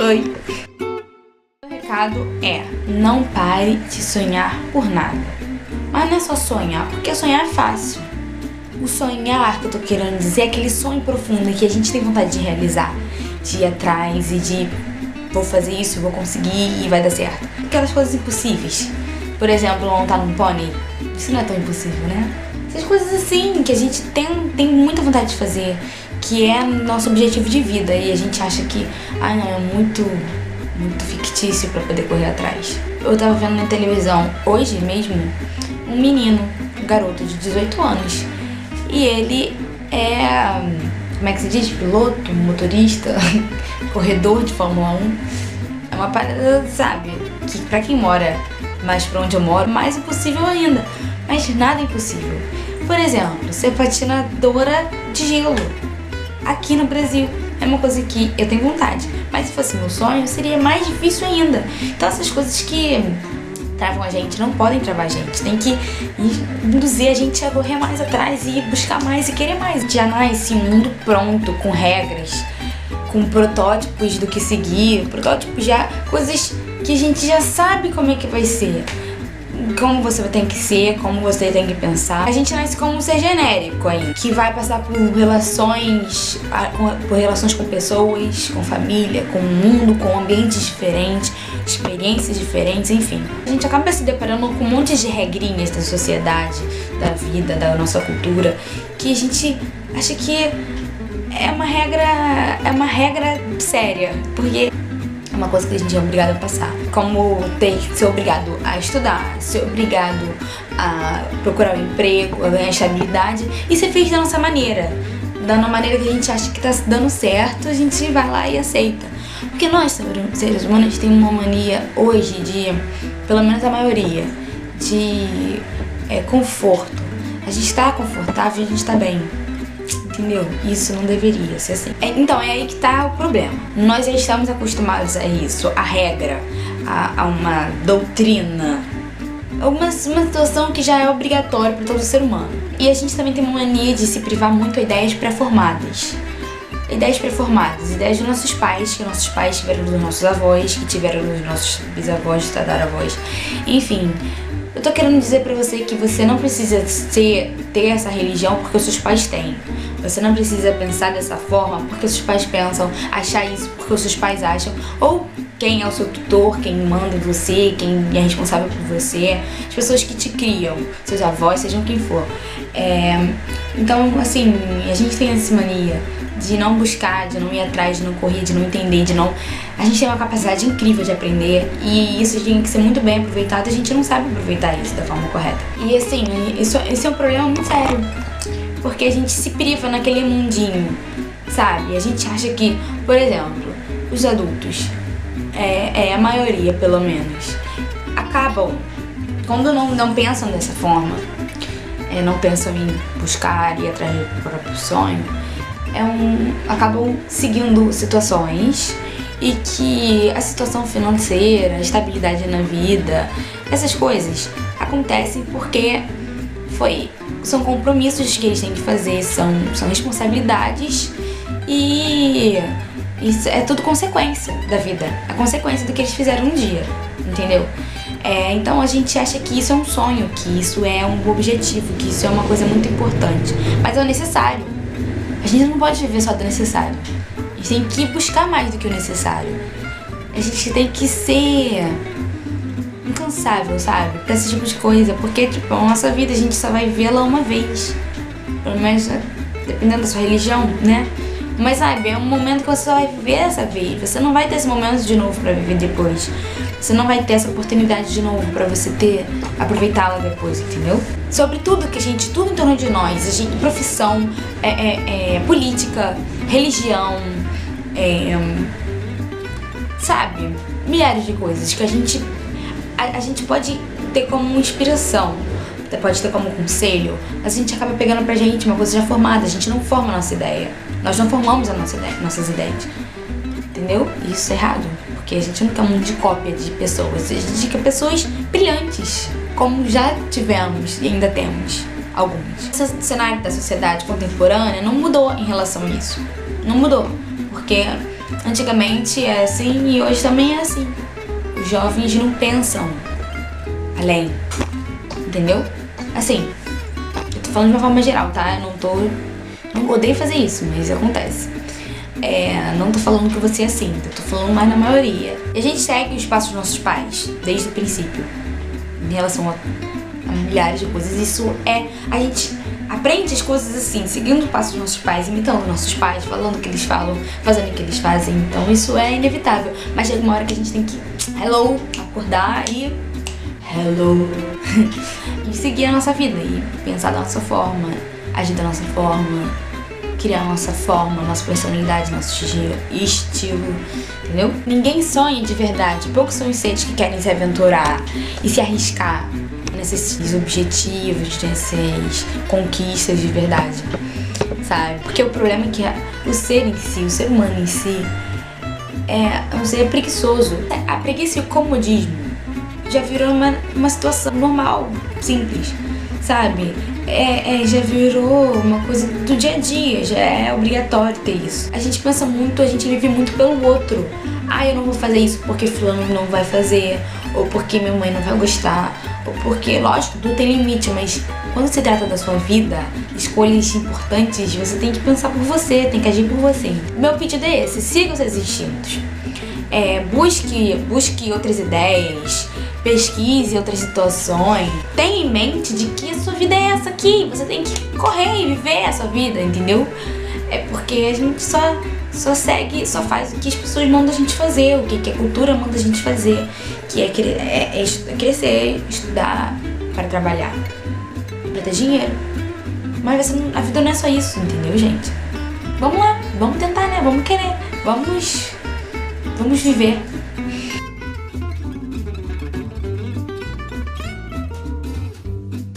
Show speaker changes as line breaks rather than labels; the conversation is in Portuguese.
Oi! O recado é: não pare de sonhar por nada. Mas não é só sonhar, porque sonhar é fácil. O sonhar que eu tô querendo dizer é aquele sonho profundo que a gente tem vontade de realizar, de ir atrás e de vou fazer isso, vou conseguir e vai dar certo. Aquelas coisas impossíveis. Por exemplo, montar num pônei. Isso não é tão impossível, né? Essas coisas assim que a gente tem muita vontade de fazer, que é nosso objetivo de vida e a gente acha que, não, é muito fictício pra poder correr atrás. Eu tava vendo na televisão hoje mesmo um menino, um garoto de 18 anos, e ele é, como é que se diz? Piloto, motorista, corredor de Fórmula 1. É uma parada, sabe, que pra quem mora mais pra onde eu moro, mais impossível ainda. Mas nada é impossível. Por exemplo, ser patinadora de gelo aqui no Brasil é uma coisa que eu tenho vontade, mas se fosse meu sonho seria mais difícil ainda. Então essas coisas que travam a gente não podem travar a gente, tem que induzir a gente a correr mais atrás e buscar mais e querer mais. Já nasce um mundo pronto, com regras, com protótipos do que seguir, protótipos já, coisas que a gente já sabe como é que vai ser, como você tem que ser, como você tem que pensar. A gente nasce como um ser genérico aí, que vai passar por relações com pessoas, com família, com o mundo, com ambientes diferentes, experiências diferentes, enfim. A gente acaba se deparando com um monte de regrinhas da sociedade, da vida, da nossa cultura, que a gente acha que é uma regra séria, porque é uma coisa que a gente é obrigado a passar. Como ter que ser obrigado a estudar, ser obrigado a procurar um emprego, a ganhar estabilidade e ser feliz da nossa maneira. Da maneira que a gente acha que tá dando certo, a gente vai lá e aceita. Porque nós, seres humanos, temos uma mania hoje de, pelo menos a maioria, de conforto. A gente tá confortável e a gente tá bem. Entendeu? Isso não deveria ser assim. Então, é aí que tá o problema. Nós já estamos acostumados a isso, a regra, a uma doutrina, uma situação que já é obrigatória para todo ser humano. E a gente também tem uma mania de se privar muito a ideias pré-formadas. Ideias dos nossos pais, que nossos pais tiveram dos nossos avós, que tiveram dos nossos bisavós, tataravós, enfim. Eu tô querendo dizer pra você que você não precisa ter essa religião porque os seus pais têm. Você não precisa pensar dessa forma porque os seus pais pensam, achar isso porque os seus pais acham, ou quem é o seu tutor, quem manda em você, quem é responsável por você, as pessoas que te criam, seus avós, sejam quem for. Então, assim, a gente tem essa mania de não buscar, de não ir atrás, de não correr, de não entender, A gente tem uma capacidade incrível de aprender e isso tem que ser muito bem aproveitado e a gente não sabe aproveitar isso da forma correta. E assim, isso é um problema muito sério, porque a gente se priva naquele mundinho, sabe? A gente acha que, por exemplo, os adultos, a maioria pelo menos, acabam, quando não pensam dessa forma, não pensam em buscar e ir atrás do próprio sonho, acabam seguindo situações e que a situação financeira, a estabilidade na vida, essas coisas acontecem porque são compromissos que eles têm que fazer, são responsabilidades e isso é tudo consequência da vida, a consequência do que eles fizeram um dia, entendeu? Então a gente acha que isso é um sonho, que isso é um objetivo, que isso é uma coisa muito importante, mas é o necessário. A gente não pode viver só do necessário. A gente tem que buscar mais do que o necessário. A gente tem que ser incansável, sabe? Pra esse tipo de coisa. Porque, a nossa vida a gente só vai vivê-la uma vez. Pelo menos, dependendo da sua religião, né? Mas, sabe, é um momento que você só vai viver essa vez. Você não vai ter esse momento de novo pra viver depois. Você não vai ter essa oportunidade de novo pra você aproveitá-la depois, entendeu? Sobre tudo tudo em torno de nós, profissão, política, religião, sabe? Milhares de coisas que a gente pode ter como inspiração, pode ter como conselho, mas a gente acaba pegando pra gente uma coisa já formada, a gente não forma a nossa ideia. Nós não formamos nossas ideias, entendeu? E isso é errado, porque a gente não quer um mundo de cópia de pessoas, a gente quer pessoas brilhantes, como já tivemos e ainda temos alguns. Esse cenário da sociedade contemporânea não mudou em relação a isso, não mudou, porque Antigamente é assim e hoje também é assim. Os jovens não pensam além, entendeu? Assim, eu tô falando de uma forma geral, tá? Não odeio fazer isso, mas acontece. Não tô falando que você é assim, eu tô falando mais na maioria. E a gente segue os passos dos nossos pais, desde o princípio, em relação a milhares de coisas. A gente aprende as coisas assim, seguindo os passos dos nossos pais, imitando nossos pais, falando o que eles falam, fazendo o que eles fazem. Então isso é inevitável. Mas chega uma hora que a gente tem que, acordar e e seguir a nossa vida e pensar da nossa forma, agir da nossa forma, criar a nossa forma, nossa personalidade, nosso estilo, entendeu? Ninguém sonha de verdade, poucos são os seres que querem se aventurar e se arriscar nesses objetivos, nessas conquistas de verdade, sabe? Porque o problema é que o ser em si, o ser humano em si, é um ser preguiçoso. A preguiça e o comodismo já virou uma situação normal, simples, sabe? Já virou uma coisa do dia a dia, já é obrigatório ter isso. A gente pensa muito, a gente vive muito pelo outro. Eu não vou fazer isso porque fulano não vai fazer, ou porque minha mãe não vai gostar, ou porque, lógico, tudo tem limite, mas quando se trata da sua vida, escolhas importantes, você tem que pensar por você, tem que agir por você. Meu pedido é esse: siga os seus instintos. Busque outras ideias, pesquise outras situações. Tenha em mente de que a sua vida é essa aqui. Você tem que correr e viver a sua vida, entendeu? Porque a gente só segue, só faz o que as pessoas mandam a gente fazer, o que a cultura manda a gente fazer, que é crescer, estudar, para trabalhar, para ter dinheiro. Mas a vida não é só isso, entendeu, gente? Vamos lá, vamos tentar, né? Vamos querer, vamos viver.